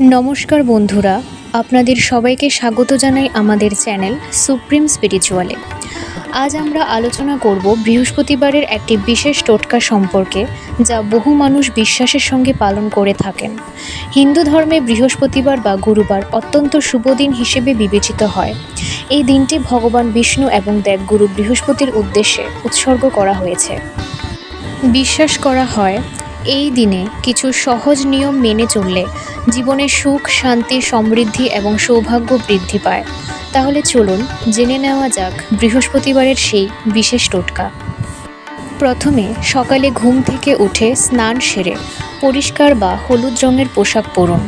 নমস্কার বন্ধুরা, আপনাদের সবাইকে স্বাগত জানাই আমাদের চ্যানেল সুপ্রিম স্পিরিচুয়ালে। আজ আমরা আলোচনা করব বৃহস্পতিবারের একটি বিশেষ টোটকা সম্পর্কে, যা বহু মানুষ বিশ্বাসের সঙ্গে পালন করে থাকেন। হিন্দু ধর্মে বৃহস্পতিবার বা গুরুবার অত্যন্ত শুভ দিন হিসেবে বিবেচিত হয়। এই দিনটি ভগবান বিষ্ণু এবং দেবগুরু বৃহস্পতির উদ্দেশ্যে উৎসর্গ করা হয়েছে। বিশ্বাস করা হয় এই দিনে কিছু সহজ নিয়ম মেনে চললে জীবনে সুখ, শান্তি, সমৃদ্ধি এবং সৌভাগ্য বৃদ্ধি পায়। তাহলে চলুন জেনে নেওয়া যাক বৃহস্পতিবারের সেই বিশেষ টোটকা। প্রথমে সকালে ঘুম থেকে উঠে স্নান সেরে পরিষ্কার বা হলুদ রঙের পোশাক পরুন।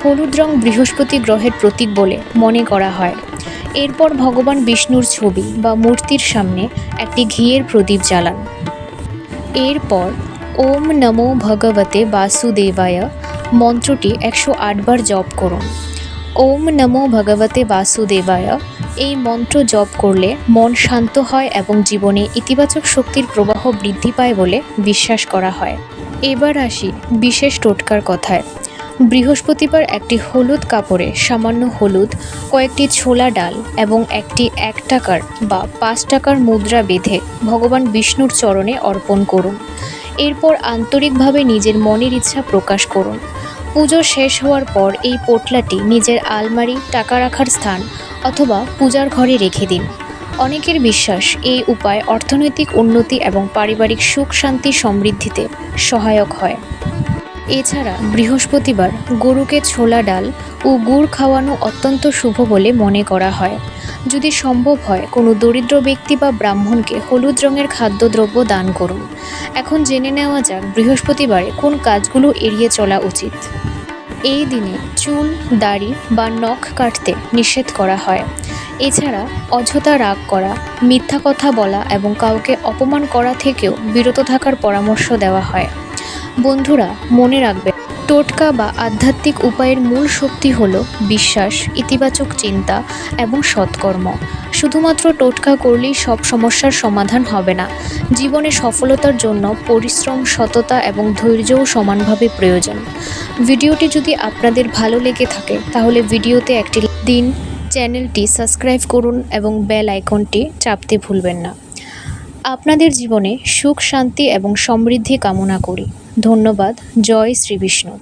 হলুদ রং বৃহস্পতি গ্রহের প্রতীক বলে মনে করা হয়। এরপর ভগবান বিষ্ণুর ছবি বা মূর্তির সামনে একটি ঘিয়ের প্রদীপ জ্বালান। এরপর ওম নমো ভগবতে বাসুদেবায় মন্ত্রটি 108 বার জপ করুন। ওম নমো ভগবতে বাসুদেবায় এই মন্ত্র জপ করলে মন শান্ত হয় এবং জীবনে ইতিবাচক শক্তির প্রবাহ বৃদ্ধি পায় বলে বিশ্বাস করা হয়। এবার আসি বিশেষ টোটকার কথায়। বৃহস্পতিবার একটি হলুদ কাপড়ে সামান্য হলুদ, কয়েকটি ছোলা ডাল এবং একটি 1 টাকার বা 5 টাকার মুদ্রা বেঁধে ভগবান বিষ্ণুর চরণে অর্পণ করুন। এরপর আন্তরিকভাবে নিজের মনের ইচ্ছা প্রকাশ করুন। পুজো শেষ হওয়ার পর এই পোটলাটি নিজের আলমারি, টাকা রাখার স্থান অথবা পূজার ঘরে রেখে দিন। অনেকের বিশ্বাস এই উপায় অর্থনৈতিক উন্নতি এবং পারিবারিক সুখ, শান্তি, সমৃদ্ধিতে সহায়ক হয়। এছাড়া বৃহস্পতিবার গরুকে ছোলা ডাল ও গুড় খাওয়ানো অত্যন্ত শুভ বলে মনে করা হয়। যদি সম্ভব হয় কোনো দরিদ্র ব্যক্তি বা ব্রাহ্মণকে হলুদ রঙের খাদ্যদ্রব্য দান করুন। এখন জেনে নেওয়া যাক বৃহস্পতিবারে কোন কাজগুলো এড়িয়ে চলা উচিত। এই দিনে চুল, দাড়ি বা নখ কাটতে নিষেধ করা হয়। এছাড়া অযথা রাগ করা, মিথ্যা কথা বলা এবং কাউকে অপমান করা থেকেও বিরত থাকার পরামর্শ দেওয়া হয়। বন্ধুরা, মনে রাখবেন, টোটকা বা আধ্যাত্মিক উপায়ের মূল শক্তি হল বিশ্বাস, ইতিবাচক চিন্তা এবং সৎকর্ম। শুধুমাত্র টোটকা করলেই সব সমস্যার সমাধান হবে না। জীবনে সফলতার জন্য পরিশ্রম, সততা এবং ধৈর্যও সমানভাবে প্রয়োজন। ভিডিওটি যদি আপনাদের ভালো লেগে থাকে তাহলে ভিডিওতে একটি দিন, চ্যানেলটি সাবস্ক্রাইব করুন এবং বেল আইকনটি চাপতে ভুলবেন না। আপনাদের জীবনে সুখ, শান্তি এবং সমৃদ্ধি কামনা করি। ধন্যবাদ। জয় শ্রী বিষ্ণু।